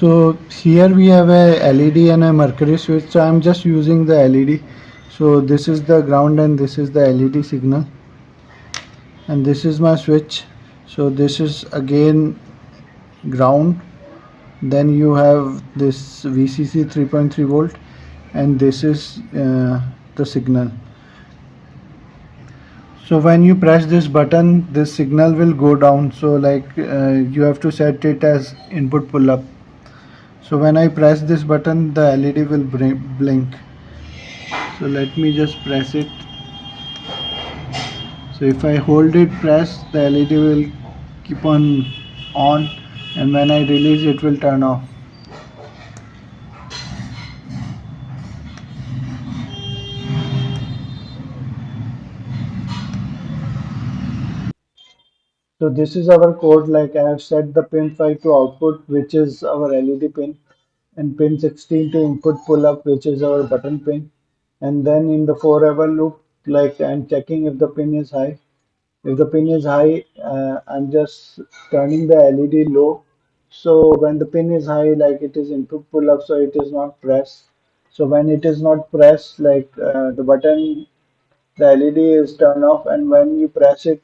So here we have a LED and a mercury switch. So I'm just using the LED. So this is the ground and this is the LED signal, and this is my switch. So this is again ground. Then you have this VCC 3.3 volt, and this is the signal. So when you press this button, this signal will go down. So like you have to set it as input pull up. So when I press this button, the LED will blink. So let me just press it. So if I hold it pressed, the LED will keep on, and when I release it will turn off. So this is our code. Like I have set the pin 5 to output, which is our LED pin, and pin 16 to input pull up, which is our button pin. And then in the forever loop, like I'm checking if the pin is high. If the pin is high, I'm just turning the LED low. So when the pin is high, like it is input pull up, so it is not pressed. So when it is not pressed, like the button, the LED is turned off, and when you press it,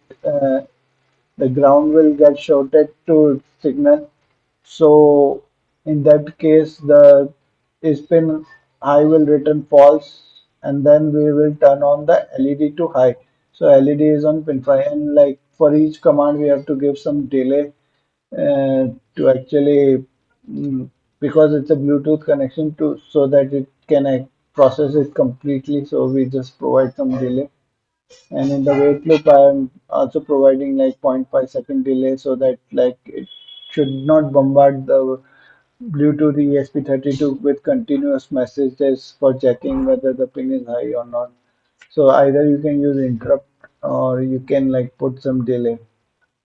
the ground will get shorted to signal. So in that case, the spin high will return false, and then we will turn on the LED to high. So LED is on pin 5, and like for each command, we have to give some delay to actually because it's a Bluetooth connection to so that it can process it completely. So we just provide some delay. And in the wait loop, I'm also providing like 0.5 second delay so that like it should not bombard the Bluetooth ESP32 with continuous messages for checking whether the pin is high or not. So either you can use interrupt or you can like put some delay.